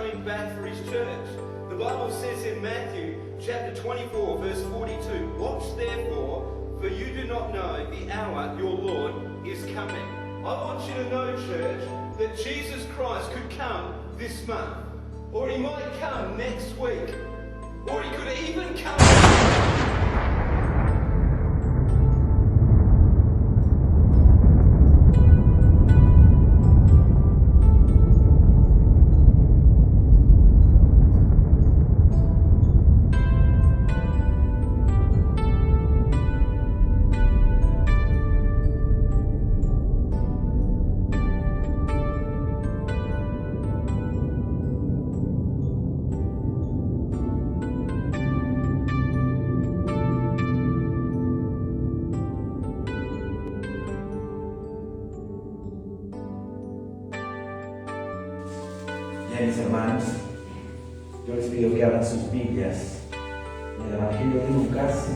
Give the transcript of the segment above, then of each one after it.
coming back for his church. The Bible says in Matthew chapter 24, verse 42, "Watch therefore, for you do not know the hour your Lord is coming." I want you to know, church, that Jesus Christ could come this month, or he might come next week, or he could even come. Mis hermanos, yo les pido que abran sus Biblias en el Evangelio de Lucas,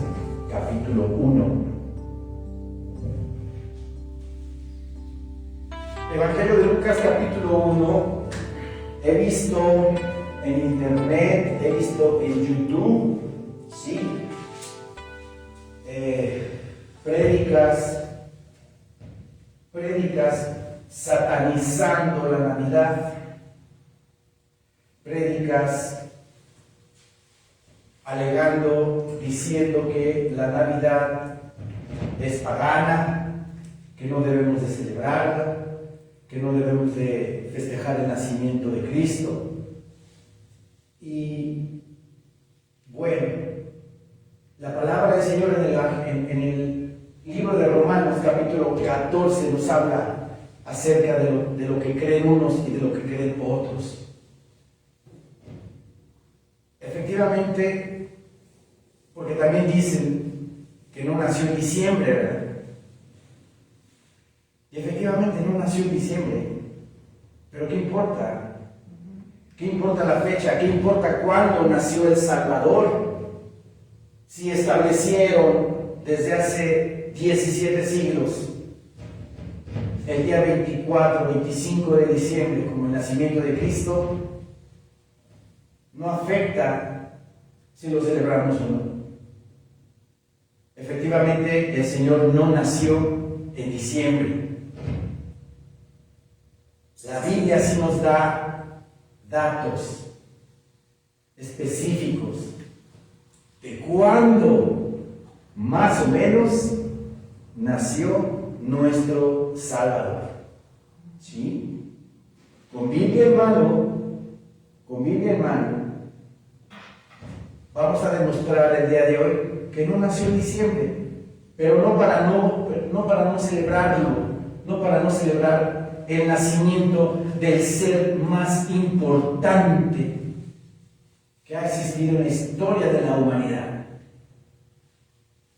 capítulo 1. Evangelio de Lucas, capítulo 1. He visto en internet, he visto en YouTube, sí, prédicas satanizando la Navidad. Prédicas alegando, diciendo que la Navidad es pagana, que no debemos de celebrarla, que no debemos de festejar el nacimiento de Cristo. Y bueno, la palabra del Señor en el libro de Romanos, capítulo 14, nos habla acerca de lo que creen unos y de lo que creen otros. Efectivamente, porque también dicen que no nació en diciembre, ¿verdad? Y efectivamente no nació en diciembre. Pero ¿qué importa? ¿Qué importa la fecha? ¿Qué importa cuándo nació el Salvador? Si establecieron desde hace 17 siglos el día 24, 25 de diciembre como el nacimiento de Cristo, no afecta si lo celebramos o no. Efectivamente, el Señor no nació en diciembre. La Biblia sí nos da datos específicos de cuándo más o menos nació nuestro Salvador. ¿Sí? Con Biblia en mano, vamos a demostrar el día de hoy que no nació en diciembre, pero no para no celebrarlo, no para no celebrar el nacimiento del ser más importante que ha existido en la historia de la humanidad.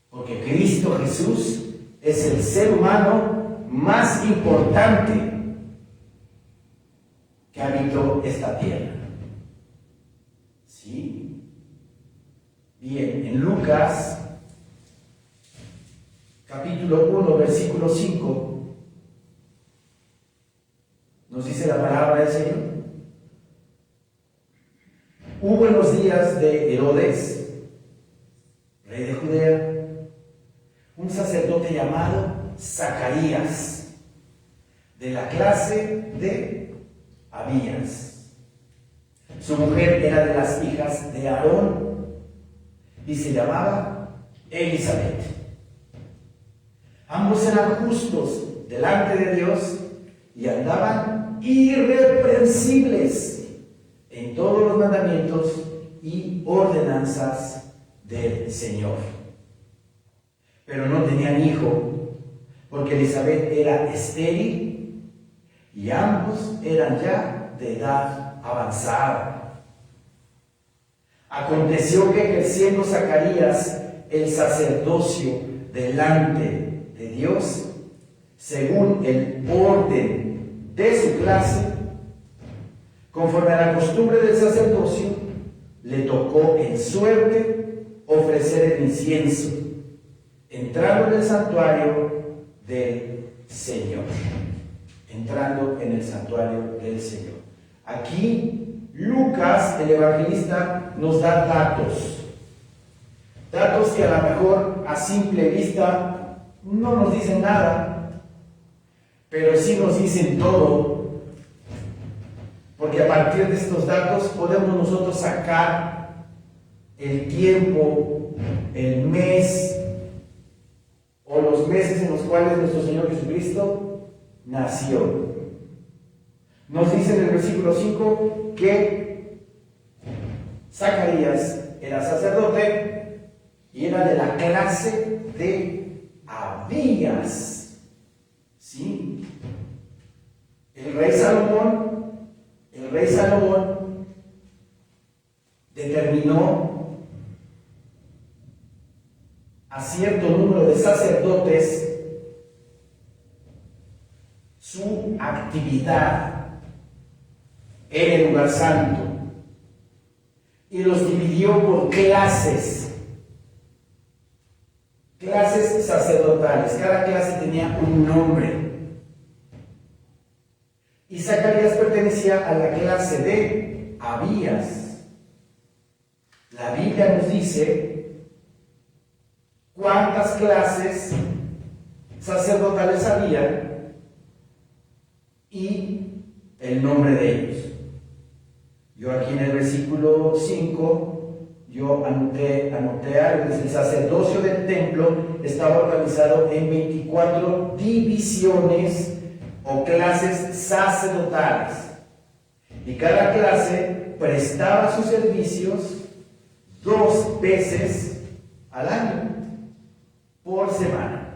Porque Cristo Jesús es el ser humano más importante que habitó esta tierra. ¿Sí? Bien, en Lucas, capítulo 1, versículo 5, nos dice la palabra del Señor. Hubo en los días de Herodes, rey de Judea, un sacerdote llamado Zacarías, de la clase de Abías. Su mujer era de las hijas de Aarón y se llamaba Elizabeth. Ambos eran justos delante de Dios y andaban irreprensibles en todos los mandamientos y ordenanzas del Señor. Pero no tenían hijo, porque Elizabeth era estéril y ambos eran ya de edad avanzada. Aconteció que ejerciendo Zacarías el sacerdocio delante de Dios, según el orden de su clase, conforme a la costumbre del sacerdocio, le tocó en suerte ofrecer el incienso, entrando en el santuario del Señor. Entrando en el santuario del Señor. Aquí Lucas, el evangelista, nos da datos que a lo mejor a simple vista no nos dicen nada, pero sí nos dicen todo, porque a partir de estos datos podemos nosotros sacar el tiempo, el mes o los meses en los cuales nuestro Señor Jesucristo nació. Nos dice en el versículo 5 que Zacarías era sacerdote y era de la clase de Abías. ¿Sí? El rey Salomón determinó a cierto número de sacerdotes su actividad en el lugar santo y los dividió por clases sacerdotales. Cada clase tenía un nombre y Zacarías pertenecía a la clase de Abías. La Biblia nos dice cuántas clases sacerdotales había y el nombre de ellos. Yo aquí en el versículo 5, yo anoté algo. El sacerdocio del templo estaba organizado en 24 divisiones o clases sacerdotales. Y cada clase prestaba sus servicios 2 veces al año, por semana.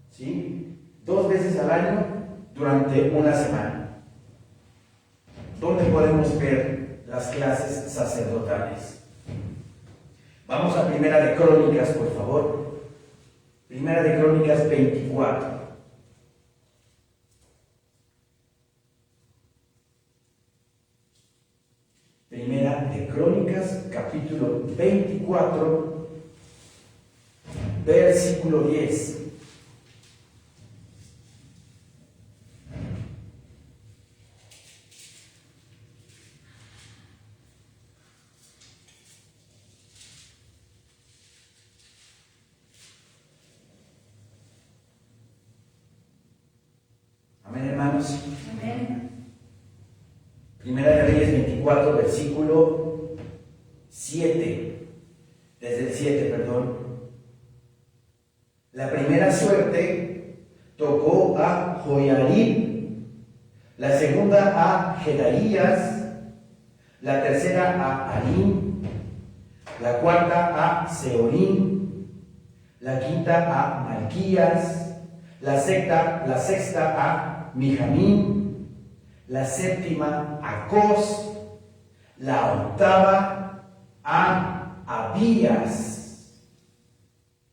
¿Sí? 2 veces al año durante una semana. ¿Dónde podemos ver las clases sacerdotales? Vamos a Primera de Crónicas, por favor. Primera de Crónicas 24. Primera de Crónicas, capítulo 24, versículo 10. Amén, hermanos. Amén. Primera de Reyes 24, versículo 7. Desde el 7, perdón. La primera suerte tocó a Joiarib, la segunda a Jedaías, la tercera a Harim, la cuarta a Seorim, la quinta a Malquías, la sexta a Mijamín, la séptima a Cos, la octava a Abías.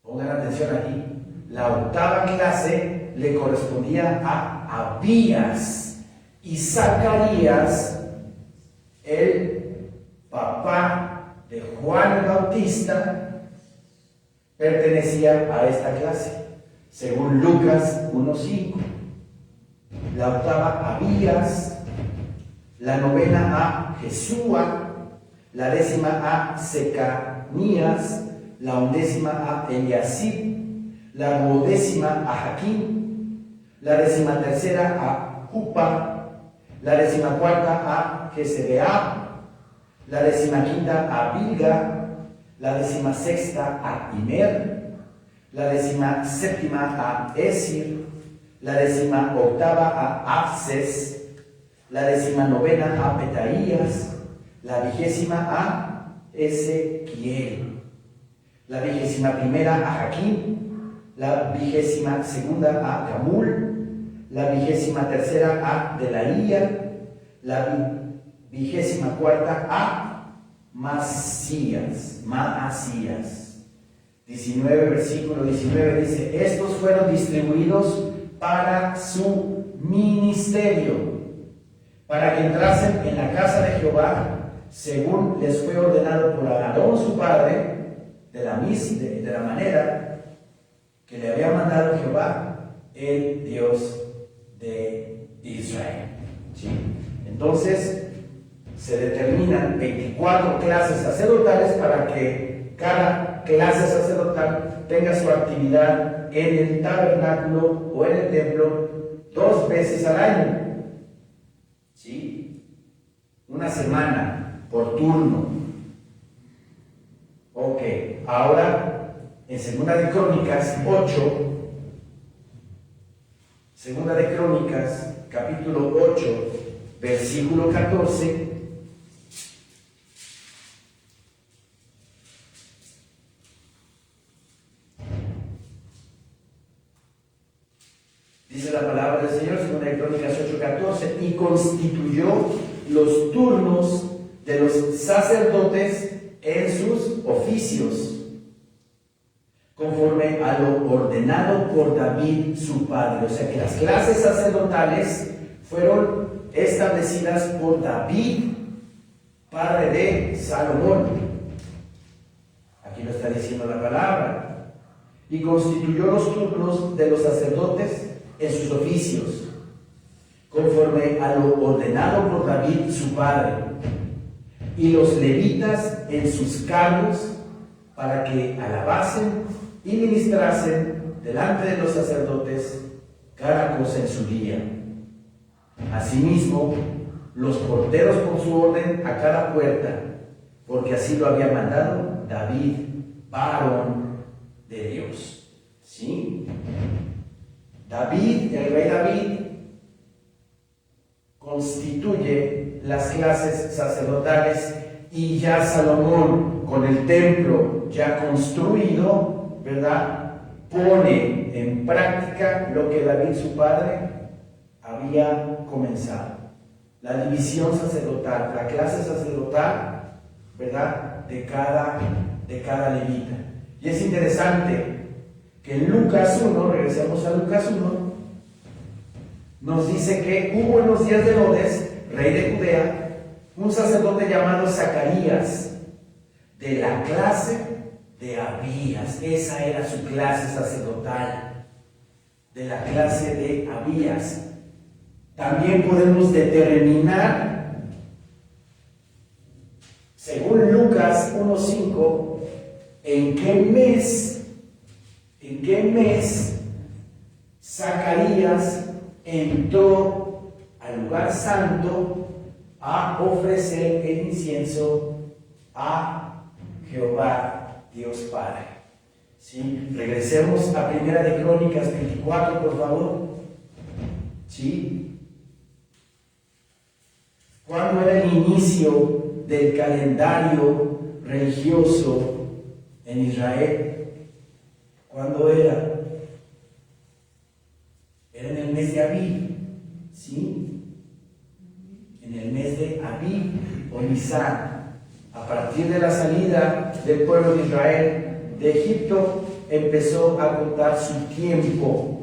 Pongan atención aquí. La octava clase le correspondía a Abías y Zacarías, el papá de Juan el Bautista, pertenecía a esta clase, según Lucas 1:5. La octava Abías, la novena a Jesúa, la décima a Secanías, la undécima a Eliasib, la duodécima a Jaquín, la decimatercera a Jupa, la decimacuarta a Jezebeab, la decimaquinta a Bilga, la decimasexta a Imer, la decimaséptima a Esir, la decimaoctava a Abses, la decimanovena a Petaías, la 20ª a Ezequiel, la 21ª a Jaquín, la 22ª a Gamul, la 23ª a Delaía, la 24ª a Maasías. 19, versículo 19 dice: estos fueron distribuidos para su ministerio, para que entrasen en la casa de Jehová, según les fue ordenado por Aarón su padre, de la manera que le había mandado Jehová, el Dios de Israel. ¿Sí? Entonces, se determinan 24 clases sacerdotales para que cada clase sacerdotal tenga su actividad en el tabernáculo o en el templo 2 veces al año. ¿Sí? Una semana por turno. Ok, ahora en Segunda de Crónicas 8, Segunda de Crónicas, capítulo 8, versículo 14. Dice la palabra del Señor, Segunda de Crónicas 8:14, y constituyó los turnos de los sacerdotes en sus oficios, conforme a lo ordenado por David su padre. O sea que las clases sacerdotales fueron establecidas por David, padre de Salomón. Aquí lo está diciendo la palabra. Y constituyó los turnos de los sacerdotes en sus oficios, conforme a lo ordenado por David su padre, y los levitas en sus cargos, para que alabasen y ministrasen delante de los sacerdotes cada cosa en su día. Asimismo, los porteros por su orden a cada puerta, porque así lo había mandado David, varón de Dios. ¿Sí? David, el rey David, constituye las clases sacerdotales, y ya Salomón, con el templo ya construido, ¿verdad?, pone en práctica lo que David su padre había comenzado. La división sacerdotal, la clase sacerdotal, ¿verdad?, de cada levita. Y es interesante que en Lucas 1, regresemos a Lucas 1, nos dice que hubo en los días de Herodes, rey de Judea, un sacerdote llamado Zacarías, de la clase de Abías. Esa era su clase sacerdotal, de la clase de Abías. También podemos determinar, según Lucas 1:5, en qué mes Zacarías entró al lugar santo a ofrecer el incienso a Jehová Dios Padre. ¿Sí? Regresemos a Primera de Crónicas 24, por favor. ¿Sí? ¿Cuándo era el inicio del calendario religioso en Israel? ¿Cuándo era? Era en el mes de Abib, ¿sí? En el mes de Abib o Nisan. A partir de la salida del pueblo de Israel de Egipto, empezó a contar su tiempo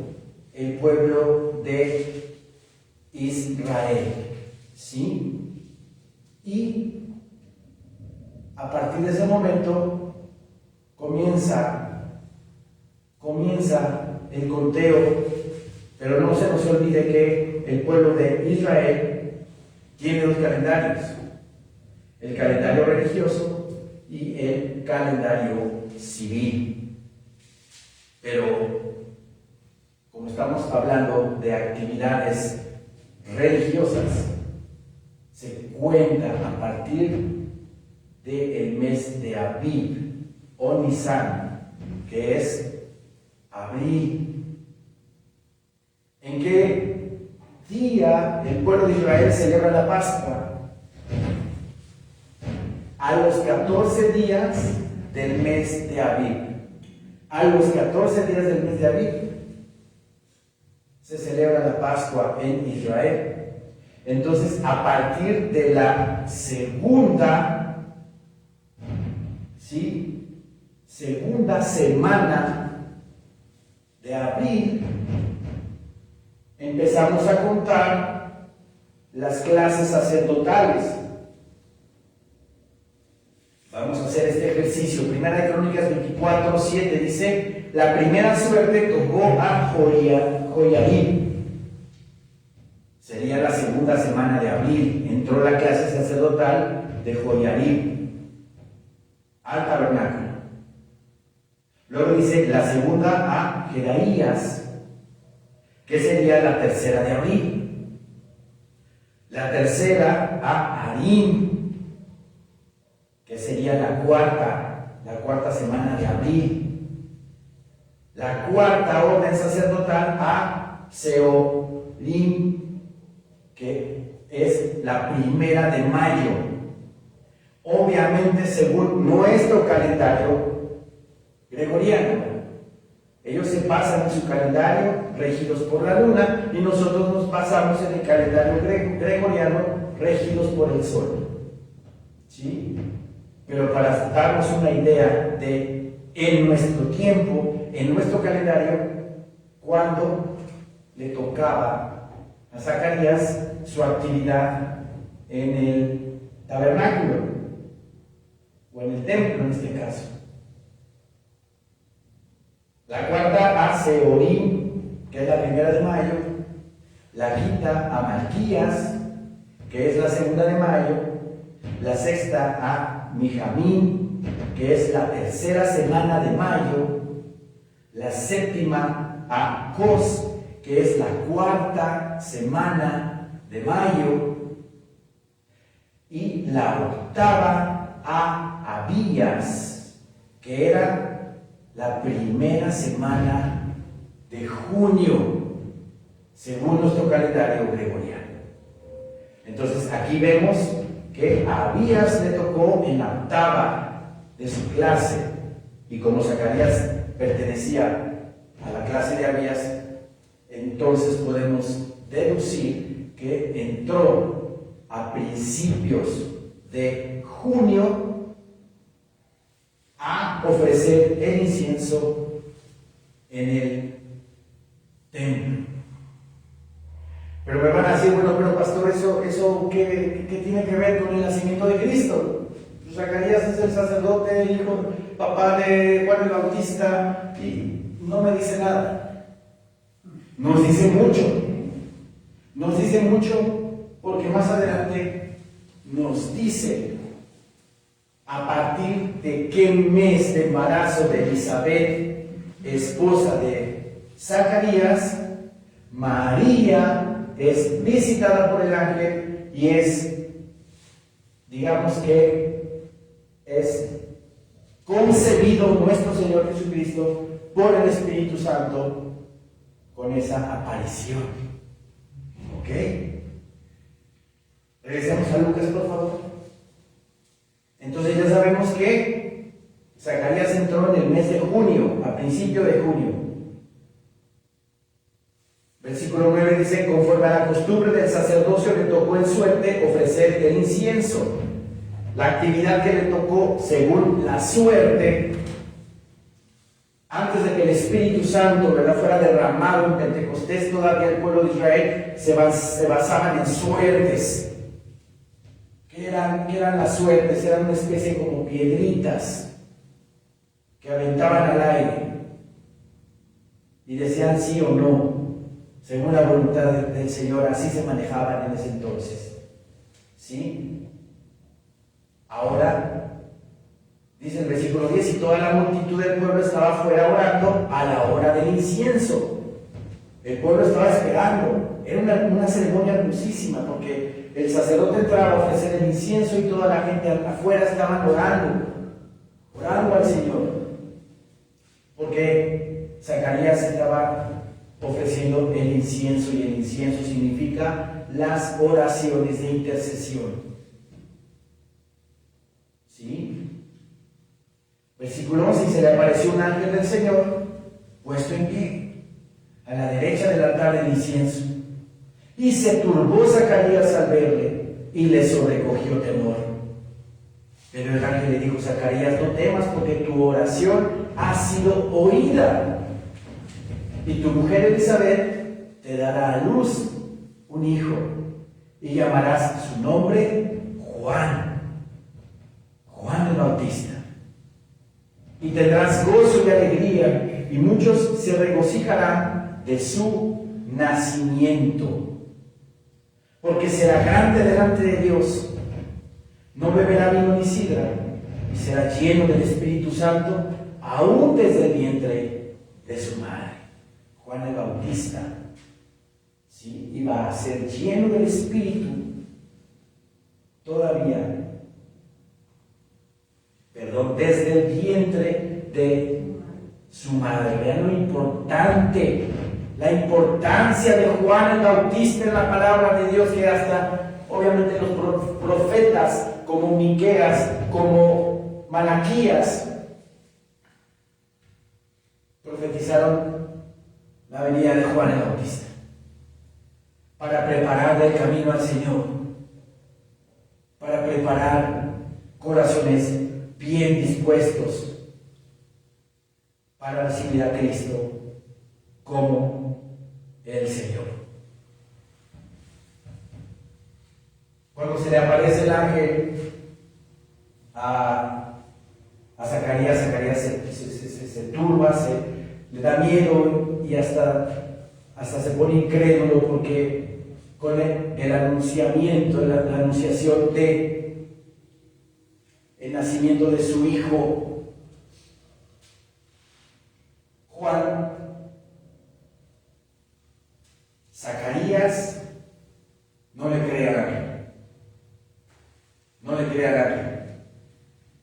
el pueblo de Israel, ¿sí? Y a partir de ese momento comienza el conteo, pero no se nos olvide que el pueblo de Israel tiene dos calendarios: el calendario religioso y el calendario civil. Pero como estamos hablando de actividades religiosas, se cuenta a partir del mes de Abib o Nisan, que es abril. ¿En qué día el pueblo de Israel celebra la Pascua? A los 14 días del mes de Abib. A los 14 días del mes de Abib se celebra la Pascua en Israel. Entonces, a partir de la segunda semana de abril, empezamos a contar las clases sacerdotales. Vamos a hacer este ejercicio. Primera de Crónicas 24:7 dice: la primera suerte tocó a Joiarib, Sería la segunda semana de abril. Entró la clase sacerdotal de Joiarib al tabernáculo. Luego dice la segunda a Jedaías, que sería la tercera de abril. La tercera a Harim, que sería la cuarta semana de abril. La cuarta orden sacerdotal a Seorim, que es la primera de mayo. Obviamente según nuestro calendario gregoriano. Ellos se pasan en su calendario regidos por la luna y nosotros nos pasamos en el calendario gregoriano regidos por el sol. ¿Sí? Pero para darnos una idea de en nuestro tiempo, en nuestro calendario, cuando le tocaba a Zacarías su actividad en el tabernáculo o en el templo en este caso. La cuarta a Seorim, que es la primera de mayo. La quinta a Malquías, que es la segunda de mayo. La sexta a Mijamín, que es la tercera semana de mayo. La séptima a Cos, que es la cuarta semana de mayo. Y la octava a Abías, que era la primera semana de junio, según nuestro calendario gregoriano. Entonces aquí vemos que a Abías le tocó en la octava de su clase, y como Zacarías pertenecía a la clase de Abías, entonces podemos deducir que entró a principios de junio a ofrecer el incienso en el templo. Pero me van a decir, bueno, pero pastor, ¿eso qué tiene que ver con el nacimiento de Cristo? Pues Zacarías es el sacerdote, el hijo, papá de Juan el Bautista, y no me dice nada. Nos dice mucho porque más adelante nos dice a partir de qué mes de embarazo de Elizabeth, esposa de Zacarías, María es visitada por el ángel y es, digamos que es concebido nuestro Señor Jesucristo por el Espíritu Santo con esa aparición. ¿Ok? Regresemos a Lucas, por favor. Entonces ya sabemos que Zacarías entró en el mes de junio, a principio de junio. Versículo 9 dice, conforme a la costumbre del sacerdocio le tocó en suerte ofrecer el incienso. La actividad que le tocó según la suerte, antes de que el Espíritu Santo, ¿verdad?, fuera derramado en Pentecostés, todavía el pueblo de Israel se basaban en suertes. ¿Qué eran las suertes? Eran una especie como piedritas que aventaban al aire y decían sí o no, según la voluntad del Señor. Así se manejaban en ese entonces. ¿Sí? Ahora, dice el versículo 10, y toda la multitud del pueblo estaba fuera orando a la hora del incienso. El pueblo estaba esperando. Era una ceremonia hermosísima porque el sacerdote entraba a ofrecer el incienso y toda la gente afuera estaban orando al Señor. Porque Zacarías estaba ofreciendo el incienso, y el incienso significa las oraciones de intercesión. ¿Sí? Versículo 11, y se le apareció un ángel del Señor puesto en pie a la derecha del altar del incienso, y se turbó Zacarías al verle y le sobrecogió temor. Pero el ángel le dijo: Zacarías, no temas, porque tu oración ha sido oída, y tu mujer Elizabeth te dará a luz un hijo, y llamarás su nombre Juan el Bautista. Y tendrás gozo y alegría, y muchos se regocijarán de su nacimiento, porque será grande delante de Dios. No beberá vino ni sidra, y será lleno del Espíritu Santo, aún desde el vientre de su madre. Juan el Bautista, ¿sí?, iba a ser lleno del Espíritu todavía, desde el vientre de su madre. Vean lo importante, la importancia de Juan el Bautista en la palabra de Dios, que hasta obviamente los profetas como Miqueas, como Malaquías, profetizaron la venida de Juan el Bautista para preparar el camino al Señor, para preparar corazones bien dispuestos para recibir a Cristo como el Señor. Cuando se le aparece el ángel a Zacarías, Zacarías se turba, le da miedo y hasta se pone incrédulo, porque con el anunciamiento, la anunciación de el nacimiento de su hijo Juan, Zacarías no le cree al ángel. No le cree al ángel.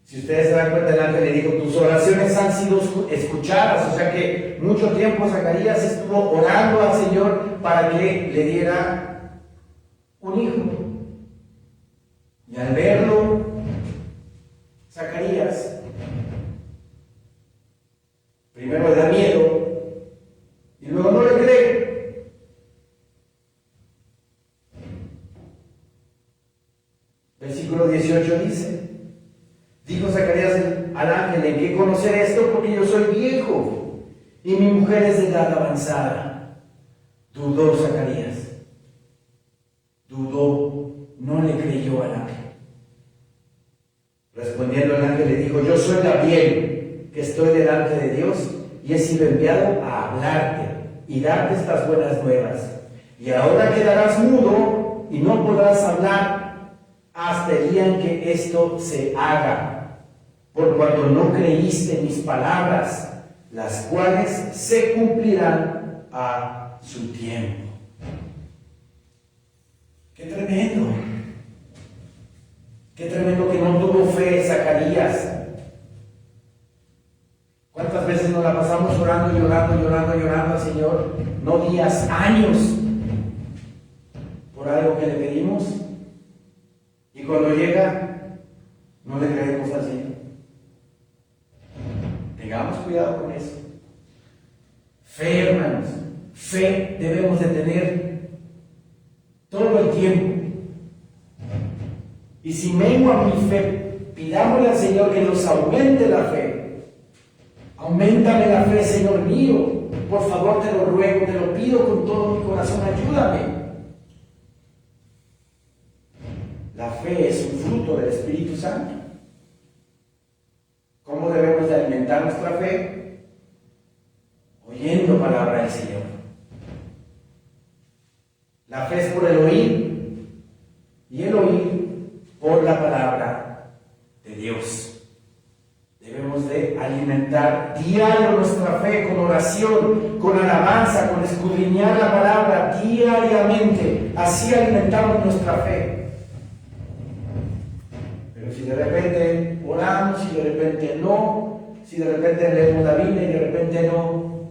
Si ustedes se dan cuenta, el ángel le dijo: tus oraciones han sido escuchadas. O sea que mucho tiempo Zacarías estuvo orando al Señor para que le diera un hijo. Y al verlo, Zacarías primero le da miedo y luego no le cree. Versículo 18 dice: dijo Zacarías al ángel: ¿en qué conocer esto? Porque yo soy viejo y mi mujer es de edad avanzada. Dudó Zacarías, no le creyó al ángel. Respondiendo el ángel le dijo: yo soy Gabriel, que estoy delante de Dios, y he sido enviado a hablarte y darte estas buenas nuevas. Y ahora quedarás mudo y no podrás hablar hasta el día en que esto se haga, por cuanto no creíste mis palabras, las cuales se cumplirán a su tiempo. ¡Qué tremendo! ¡Qué tremendo que no tuvo fe Zacarías! ¿Cuántas veces nos la pasamos orando, llorando al Señor? No días, años, por algo que le pedimos, y cuando llega, no le creemos al Señor. Tengamos cuidado con eso. Fe, hermanos, fe debemos de tener todo el tiempo. Y si mengua mi fe, pidámosle al Señor que nos aumente la fe. Auméntame la fe, Señor mío. Por favor, te lo ruego, te lo pido con todo mi corazón, ayúdame. La fe es un fruto del Espíritu Santo. ¿Cómo debemos de alimentar nuestra fe? Oyendo palabra del Señor. La fe es por el oír, y el oír por la palabra de Dios. Debemos de alimentar diario nuestra fe con oración, con alabanza, con escudriñar la palabra diariamente. Así alimentamos nuestra fe. Pero si de repente oramos y de repente no, si de repente leemos la Biblia y de repente no,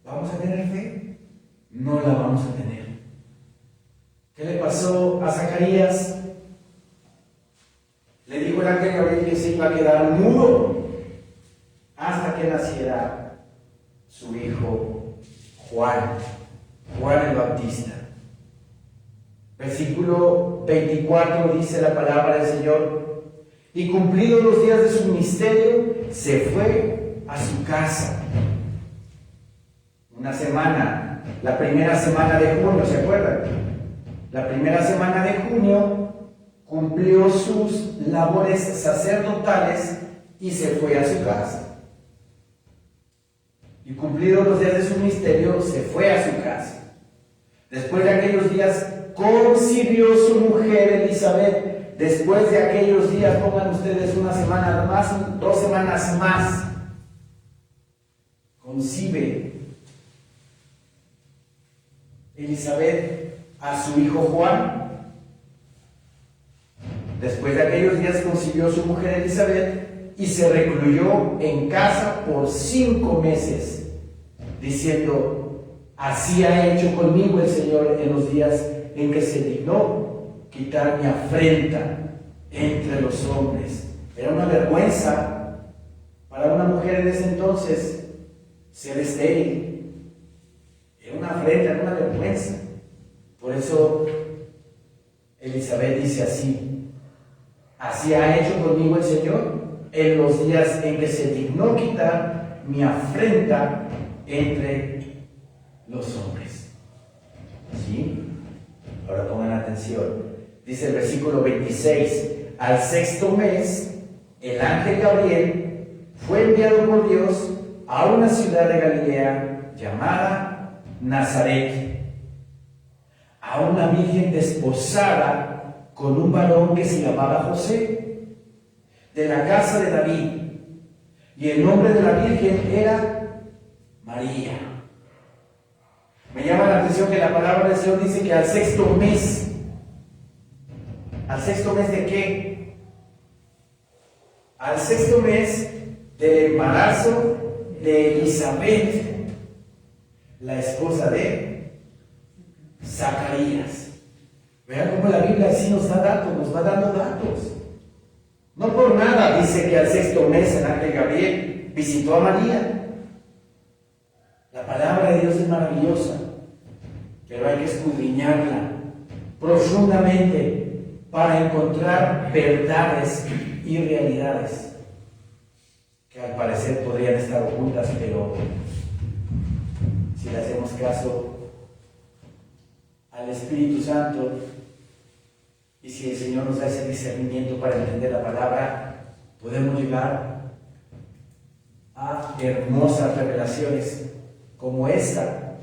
¿vamos a tener fe? No la vamos a tener. ¿Qué le pasó a Zacarías? Le dijo el ángel Gabriel que se iba a quedar mudo hasta que naciera su hijo Juan el Bautista. Versículo 24 dice la palabra del Señor: y cumplidos los días de su ministerio, se fue a su casa. Una semana, la primera semana de junio, ¿se acuerdan? La primera semana de junio cumplió sus labores sacerdotales y se fue a su casa. Y cumplidos los días de su ministerio, se fue a su casa. Después de aquellos días concibió su mujer Elizabeth. Después de aquellos días, pongan ustedes una semana más, 2 semanas más, concibe Elizabeth a su hijo Juan. Después de aquellos días concibió su mujer Elizabeth y se recluyó en casa por 5 meses, diciendo: así ha hecho conmigo el Señor en los días en que se dignó quitar mi afrenta entre los hombres. Era una vergüenza para una mujer en ese entonces ser estéril. Era una afrenta, era una vergüenza. Por eso Elizabeth dice así: así ha hecho conmigo el Señor en los días en que se dignó quitar mi afrenta entre los hombres. ¿Sí? Ahora pongan atención. Dice el versículo 26: al 6º mes, el ángel Gabriel fue enviado por Dios a una ciudad de Galilea llamada Nazaret, a una virgen desposada con un varón que se llamaba José, de la casa de David, y el nombre de la virgen era María. Me llama la atención que la palabra del Señor dice que al 6º mes. ¿Al 6º mes de qué? Al 6º mes del embarazo de Elizabeth, la esposa de Zacarías. Vean cómo la Biblia así nos da datos, nos va dando datos. No por nada dice que al 6º mes el ángel Gabriel visitó a María. La palabra de Dios es maravillosa, pero hay que escudriñarla profundamente para encontrar verdades y realidades que al parecer podrían estar ocultas, pero si le hacemos caso al Espíritu Santo y si el Señor nos da ese discernimiento para entender la palabra, podemos llegar a hermosas revelaciones como esta.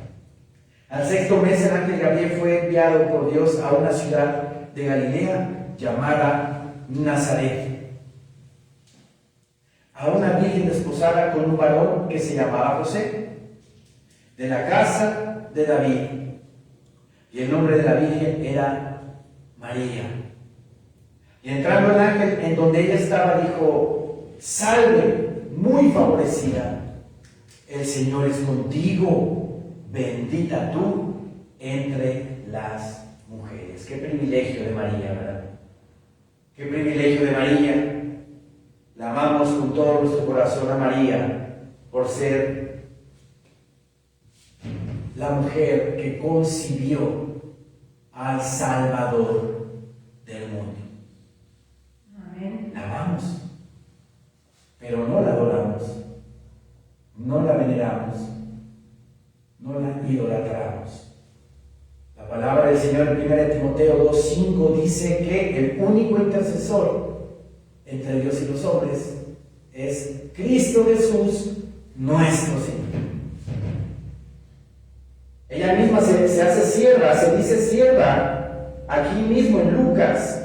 Al 6º mes el ángel Gabriel fue enviado por Dios a una ciudad de Galilea llamada Nazaret, a una virgen desposada con un varón que se llamaba José, de la casa de David, y el nombre de la virgen era María. Y entrando el ángel en donde ella estaba, dijo: salve, muy favorecida, el Señor es contigo, bendita tú entre las mujeres. Qué privilegio de María, ¿verdad? Qué privilegio de María. La amamos con todo nuestro corazón a María por ser la mujer que concibió al Salvador del mundo. Amén. La amamos, pero no la adoramos, no la veneramos, no la idolatramos. La palabra del Señor en 1 Timoteo 2:5 dice que el único intercesor entre Dios y los hombres es Cristo Jesús, nuestro Señor. Ella misma se hace sierva, se dice sierva aquí mismo en Lucas.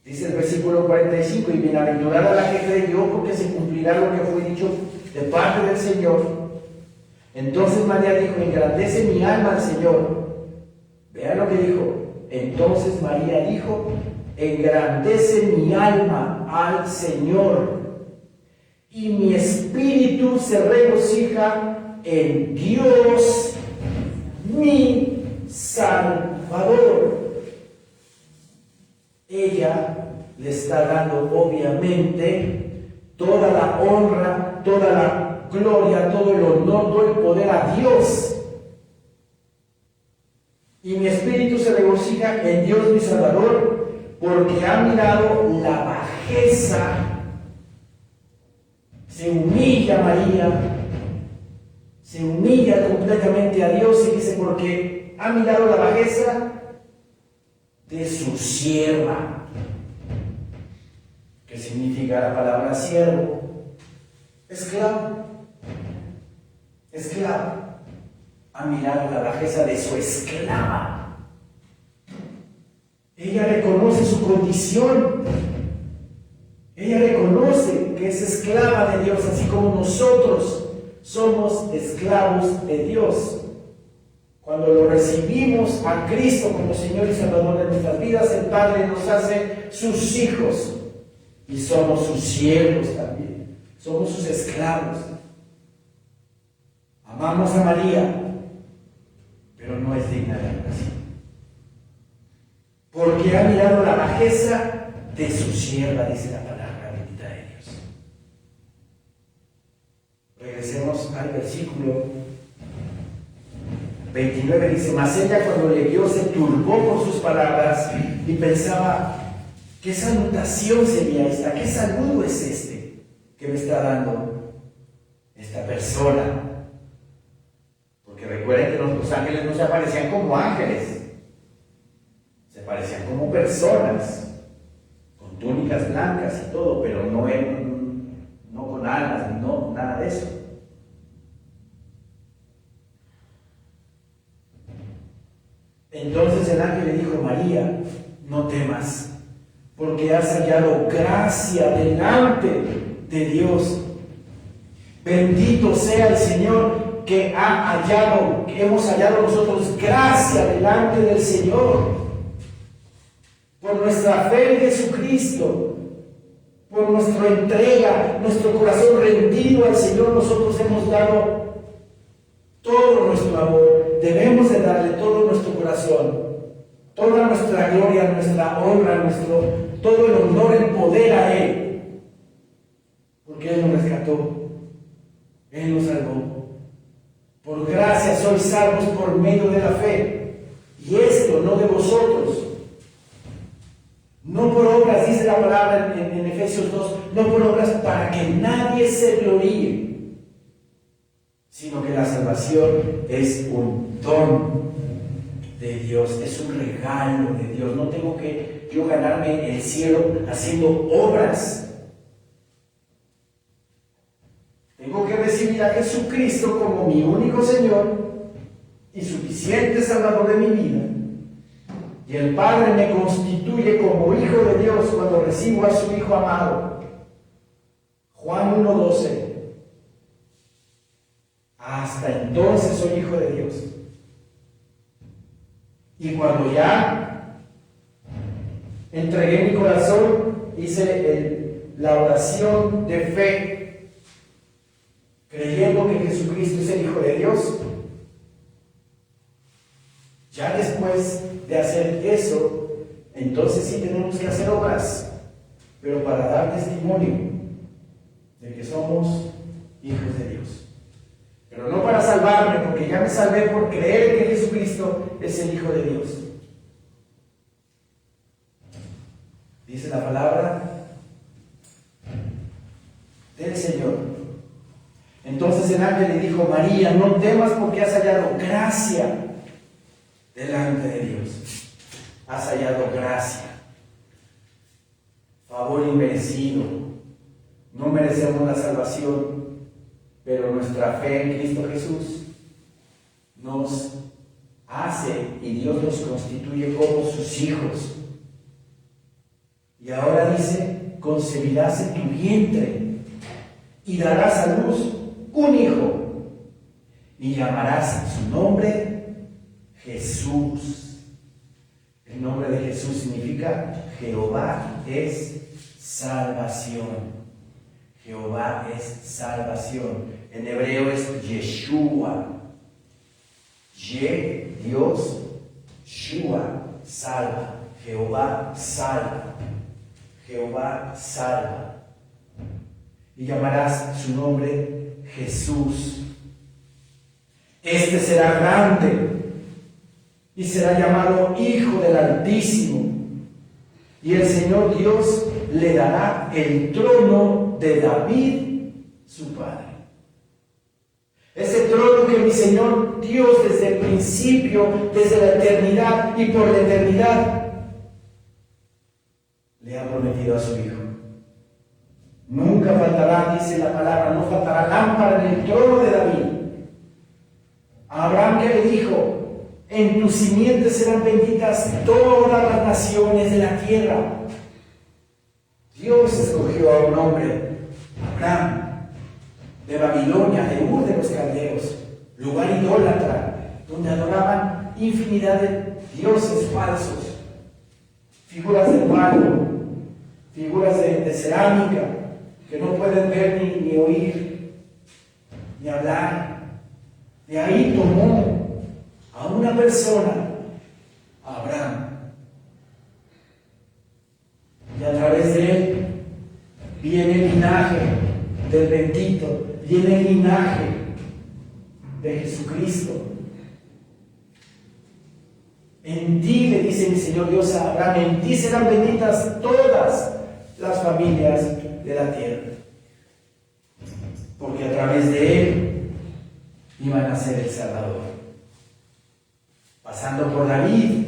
Dice el versículo 45: y bienaventurada la que creyó, porque se cumplirá lo que fue dicho de parte del Señor. Entonces María dijo: engrandece mi alma al Señor. Vean lo que dijo. Entonces María dijo: engrandece mi alma al Señor, y mi espíritu se regocija en Dios mi Salvador. Ella le está dando obviamente toda la honra, toda la gloria, todo el honor, todo el poder a Dios. Y mi espíritu se regocija en Dios mi Salvador, porque ha mirado la bajeza. Se humilla María, se humilla completamente a Dios y dice: porque ha mirado la bajeza de su sierva. ¿Qué significa la palabra siervo? Esclavo. Esclavo. ha mirado la bajeza de su esclava. Ella reconoce su condición. Ella reconoce que es esclava de Dios, así como nosotros somos esclavos de Dios. Cuando lo recibimos a Cristo como Señor y Salvador de nuestras vidas, el Padre nos hace sus hijos y somos sus siervos también. Somos sus esclavos. Amamos a María, pero no es digna de adoración, porque ha mirado la bajeza de su sierva, dice la palabra bendita de Dios. Regresemos al versículo 29, dice: mas ella, cuando le vio, se turbó por sus palabras y pensaba: ¿qué salutación sería esta? ¿Qué saludo es este que me está dando esta persona? Porque recuerden que los ángeles no se aparecían como ángeles, se parecían como personas, con túnicas blancas y todo, pero no con alas, no, nada de eso. Entonces el ángel le dijo: María, no temas, porque has hallado gracia delante de Dios. Bendito sea el Señor que hemos hallado nosotros gracia delante del Señor. Por nuestra fe en Jesucristo, por nuestra entrega, nuestro corazón rendido al Señor, nosotros hemos dado todo nuestro amor. Debemos de darle todo nuestro corazón, toda nuestra gloria, nuestra honra, todo el honor, el poder a Él, porque Él nos rescató, Él nos salvó. Por gracia sois salvos por medio de la fe, y esto no de vosotros, no por obras, dice la palabra en Efesios 2, no por obras para que nadie se gloríe, sino que la salvación es un don de Dios, es un regalo de Dios. No tengo que yo ganarme el cielo haciendo obras. Tengo que recibir a Jesucristo como mi único Señor y suficiente Salvador de mi vida. Y el Padre me constituye como hijo de Dios cuando recibo a su Hijo amado. Juan 1:12. Hasta entonces soy hijo de Dios. Y cuando ya entregué mi corazón, hice la oración de fe, creyendo que Jesucristo es el Hijo de Dios. Ya después de hacer eso, entonces sí tenemos que hacer obras, pero para dar testimonio de que somos hijos de Dios. Pero no para salvarme, porque ya me salvé por creer que Jesucristo es el Hijo de Dios. Dice la palabra del Señor. Entonces el ángel le dijo: María, no temas, porque has hallado gracia delante de Dios. Has hallado gracia, favor inmerecido. No merecemos la salvación, pero nuestra fe en Cristo Jesús nos hace y Dios nos constituye como sus hijos. Y ahora dice: concebirás en tu vientre y darás a luz un hijo y llamarás su nombre Jesús. El nombre de Jesús significa Jehová es salvación. Jehová es salvación. En hebreo es Yeshua. Dios, Shua, salva. Jehová salva. Jehová salva. Y llamarás su nombre Jesús. Este será grande y será llamado Hijo del Altísimo. Y el Señor Dios le dará el trono de David, su padre. Ese trono que mi Señor Dios desde el principio, desde la eternidad y por la eternidad, le ha prometido a su Hijo. Nunca faltará, dice la palabra, no faltará lámpara en el trono de David, A Abraham, ¿qué le dijo? En tus simientes serán benditas todas las naciones de la tierra. Dios escogió a un hombre, Abraham, de Babilonia, de Ur de los Caldeos, lugar idólatra, donde adoraban infinidad de dioses falsos, figuras de barro, figuras de cerámica, que no pueden ver ni oír, ni hablar. De ahí tomó a una persona, a Abraham, y a través de él viene el linaje del bendito, viene el linaje de Jesucristo. En ti, le dice mi Señor Dios a Abraham, en ti serán benditas todas las familias de la tierra, porque a través de él iban a ser el Salvador. Pasando por David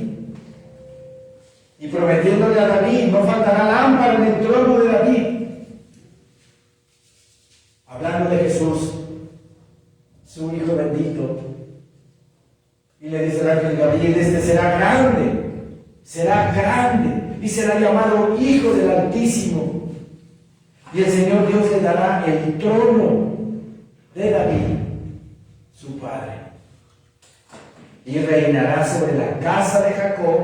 y prometiéndole a David, no faltará lámpara en el trono de David. Hablando de Jesús, su Hijo bendito. Y le dice el ángel Gabriel, este será grande y será llamado Hijo del Altísimo. Y el Señor Dios le dará el trono de David, su padre, y reinará sobre la casa de Jacob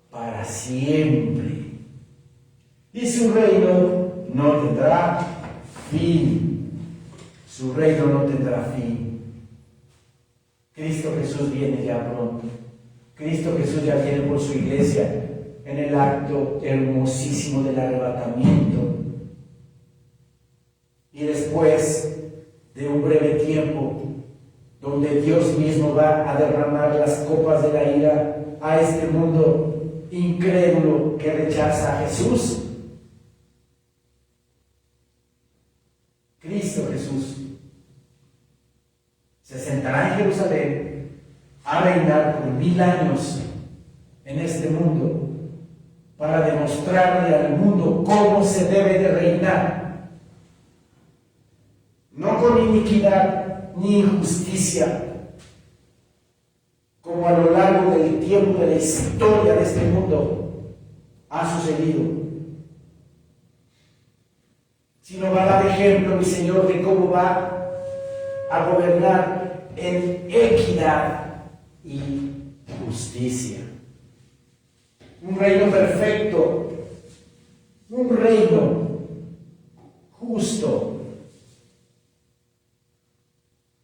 para siempre, y su reino no tendrá fin. Su reino no tendrá fin. Cristo Jesús viene ya pronto. Cristo Jesús ya viene por su iglesia en el acto hermosísimo del arrebatamiento. Y después de un breve tiempo, donde Dios mismo va a derramar las copas de la ira a este mundo incrédulo que rechaza a Jesús, Cristo Jesús se sentará en Jerusalén a reinar por 1000 años en este mundo para demostrarle al mundo cómo se debe de reinar, no con iniquidad ni injusticia, como a lo largo del tiempo de la historia de este mundo ha sucedido, sino va a dar ejemplo, mi Señor, de cómo va a gobernar en equidad y justicia. Un reino perfecto, un reino justo.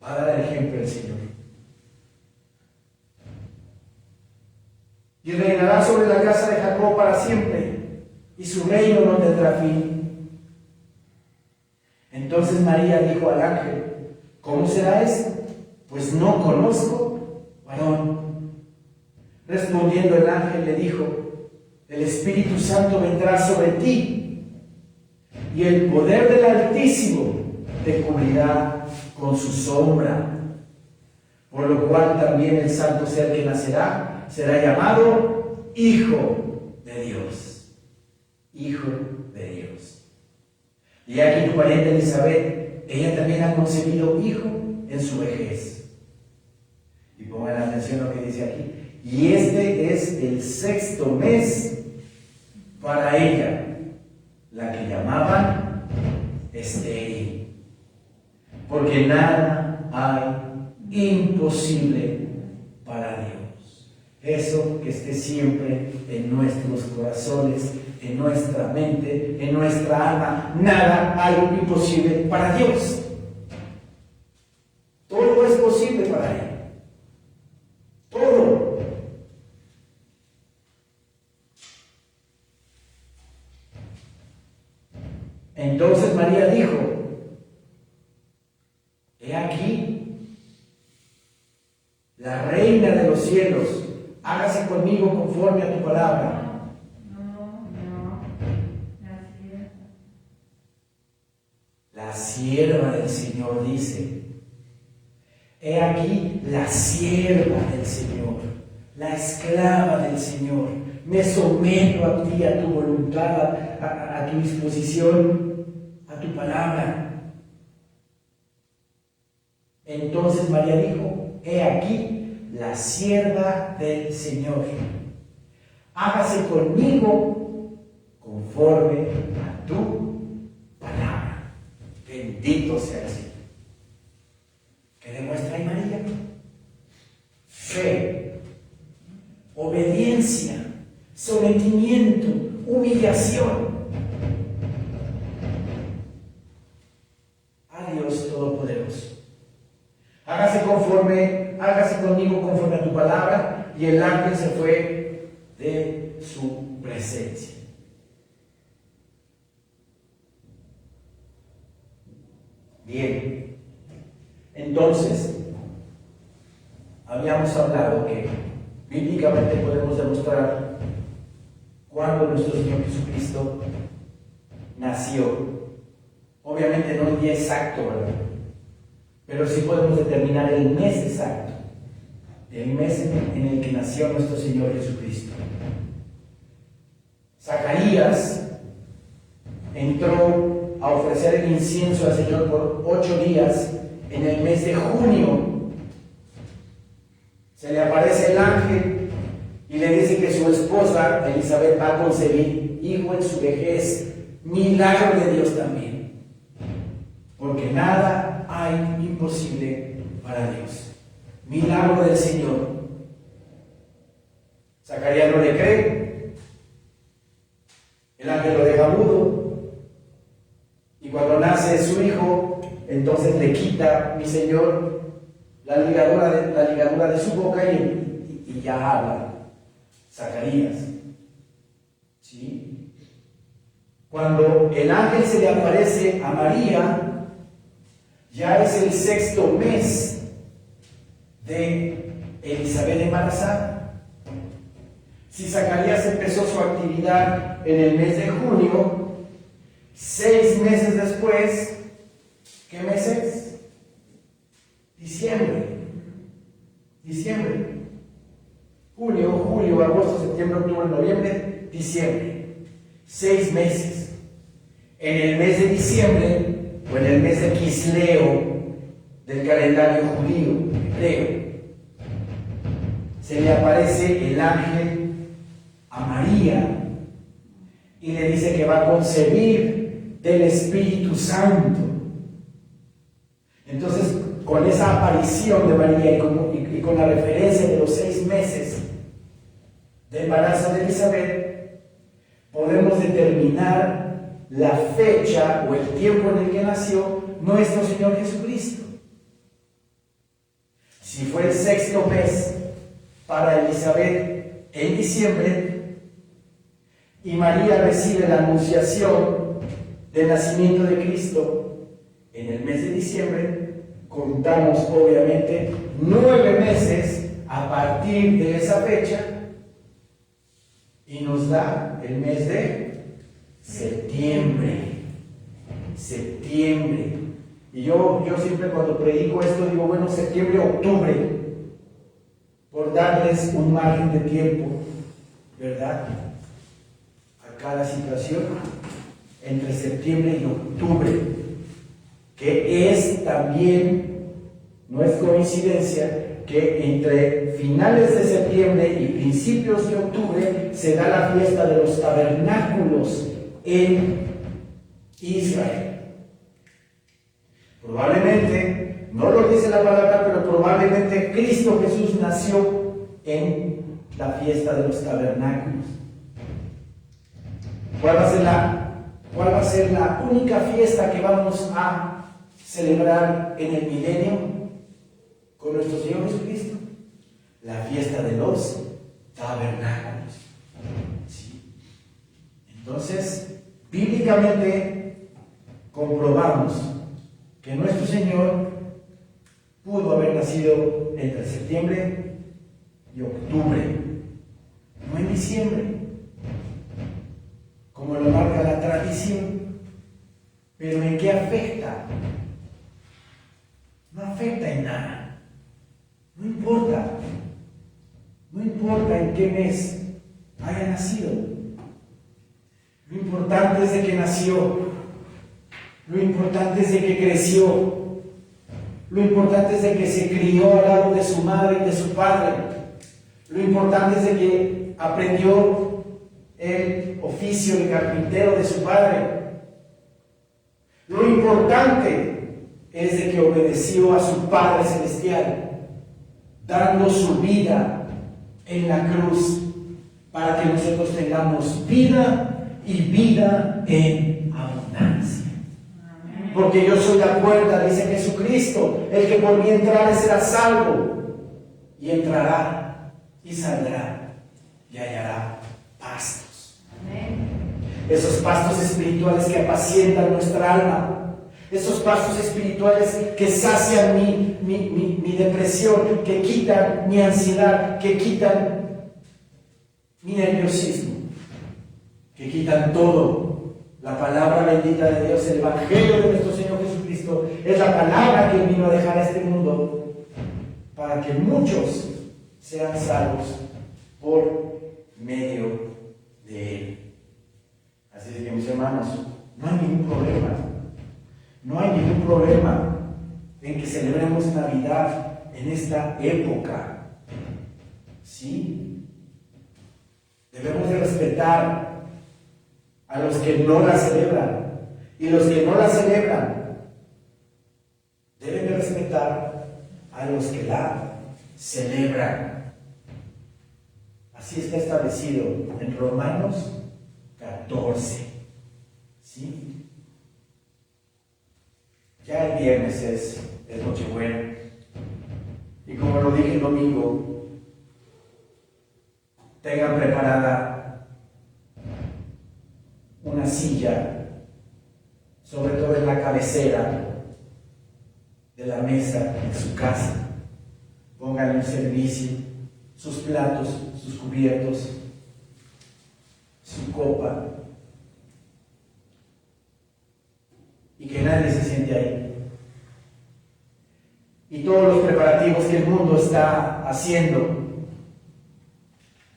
Va a dar ejemplo el Señor. Y reinará sobre la casa de Jacob para siempre, y su reino no tendrá fin. Entonces María dijo al ángel, ¿cómo será esto? Pues no conozco varón. Respondiendo el ángel le dijo, el Espíritu Santo vendrá sobre ti, y el poder del Altísimo te cubrirá con su sombra. Por lo cual también el santo ser que nacerá será llamado Hijo de Dios. Hijo de Dios. Y aquí tu pariente Elizabeth, ella también ha concebido hijo en su vejez. Y pongan atención a lo que dice aquí. Y este es el 6º mes para ella, la que llamaban estéril. Porque nada hay imposible para Dios. Eso que esté siempre en nuestros corazones, en nuestra mente, en nuestra alma. Nada hay imposible para Dios. Todo es posible para Él. Todo. Entonces María dijo, he aquí, la reina de los cielos, hágase conmigo conforme a tu palabra. La sierva del Señor dice, he aquí la sierva del Señor, la esclava del Señor, me someto a ti, a tu voluntad, a tu disposición, a tu palabra. Entonces Entonces María dijo: He aquí la sierva del Señor. Hágase conmigo conforme a tu palabra. Bendito sea el Señor. ¿Qué demuestra ahí María? Fe, obediencia, sometimiento, humillación a Dios Todopoderoso. Hágase conmigo conforme a tu palabra. Y el ángel se fue de su presencia. Bien, entonces habíamos hablado que bíblicamente podemos demostrar cuándo nuestro Señor Jesucristo nació. Obviamente no el día exacto, ¿verdad? Pero sí podemos determinar el mes exacto, el mes en el que nació nuestro Señor Jesucristo. Zacarías entró a ofrecer el incienso al Señor por 8 días en el mes de junio. Se le aparece el ángel y le dice que su esposa Elizabeth va a concebir hijo en su vejez. Milagro de Dios también, porque nada hay imposible para Dios. Milagro del Señor. Zacarías no le cree. El ángel lo deja mudo. Y cuando nace su hijo, entonces le quita, mi Señor, la ligadura de su boca y ya habla. Zacarías. ¿Sí? Cuando el ángel se le aparece a María, ya es el 6º mes de Elizabeth embarazada. Si Zacarías empezó su actividad en el mes de junio, 6 meses después, ¿qué mes es? Diciembre. Junio, julio, agosto, septiembre, octubre, noviembre, diciembre. 6 meses. En el mes de diciembre, o en el mes de Quisleo del calendario judío, hebreo, se le aparece el ángel a María y le dice que va a concebir del Espíritu Santo. Entonces, con esa aparición de María y con la referencia de los 6 meses de embarazo de Elizabeth, podemos determinar la fecha o el tiempo en el que nació nuestro Señor Jesucristo. Si fue el 6º mes para Elizabeth en diciembre, y María recibe la anunciación del nacimiento de Cristo en el mes de diciembre, contamos obviamente 9 meses a partir de esa fecha y nos da el mes de septiembre. Y yo siempre cuando predico esto digo, bueno, septiembre, octubre, por darles un margen de tiempo, ¿verdad? A cada situación, entre septiembre y octubre, que es también, no es coincidencia, que entre finales de septiembre y principios de octubre se da la fiesta de los tabernáculos en Israel. Probablemente, no lo dice la palabra, pero probablemente Cristo Jesús nació en la fiesta de los tabernáculos. ¿Cuál va a ser la única fiesta que vamos a celebrar en el milenio con nuestro Señor Jesucristo? La fiesta de los tabernáculos. ¿Sí? Entonces, bíblicamente comprobamos que nuestro Señor pudo haber nacido entre septiembre y octubre, no en diciembre, como lo marca la tradición. Pero ¿en qué afecta? No afecta en nada. No importa en qué mes haya nacido. Lo importante es de que nació. Lo importante es de que creció. Lo importante es de que se crió al lado de su madre y de su padre. Lo importante es de que aprendió el oficio de carpintero de su padre. Lo importante es de que obedeció a su Padre Celestial, dando su vida en la cruz para que nosotros tengamos vida y vida en abundancia. Porque yo soy la puerta, dice Jesucristo, el que por mí entrare será salvo, y entrará y saldrá y hallará pastos. Esos pastos espirituales que apacientan nuestra alma, esos pastos espirituales que sacian mi depresión, que quitan mi ansiedad, que quitan mi nerviosismo, que quitan todo. La palabra bendita de Dios, el Evangelio de nuestro Señor Jesucristo, es la palabra que vino a dejar a este mundo para que muchos sean salvos por medio de Él. Así que, mis hermanos, no hay ningún problema. No hay ningún problema en que celebremos Navidad en esta época. ¿Sí? Debemos de respetar a los que no la celebran. Y los que no la celebran deben de respetar a los que la celebran. Así está establecido en Romanos 14. ¿Sí? Ya el viernes es Nochebuena. Y como lo dije el domingo, tengan preparada una silla, sobre todo en la cabecera de la mesa en su casa. Pónganle un servicio, sus platos, sus cubiertos, su copa, y que nadie se siente ahí. Y todos los preparativos que el mundo está haciendo,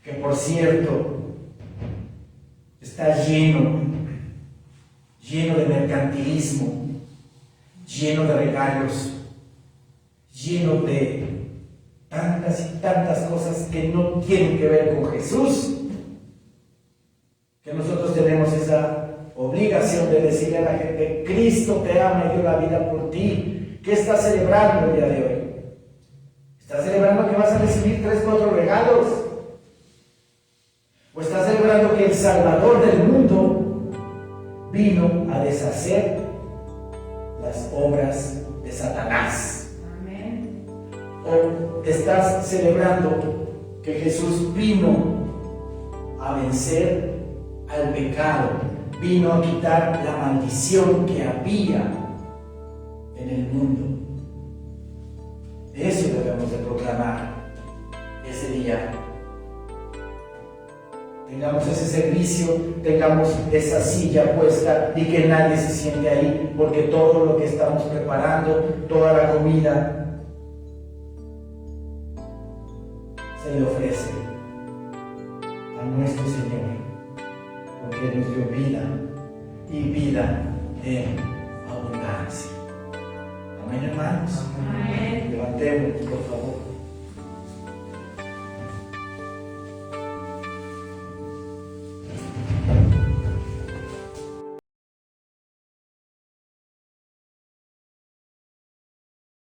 que por cierto está lleno de mercantilismo, lleno de regalos, lleno de tantas y tantas cosas que no tienen que ver con Jesús, que nosotros tenemos esa obligación de decirle a la gente: Cristo te ama y dio la vida por ti. ¿Qué estás celebrando el día de hoy? ¿Estás celebrando que vas a recibir 3, 4 regalos? ¿O estás celebrando que el Salvador del mundo vino a deshacer las obras de Satanás? Amén. ¿O estás celebrando que Jesús vino a vencer al pecado, vino a quitar la maldición que había en el mundo? Eso debemos de proclamar ese día. Tengamos ese servicio, tengamos esa silla puesta y que nadie se siente ahí, porque todo lo que estamos preparando, toda la comida, se le ofrece a nuestro Señor, porque Él nos dio vida y vida en abundancia. Amén, hermanos. Amén. Levantemos, por favor.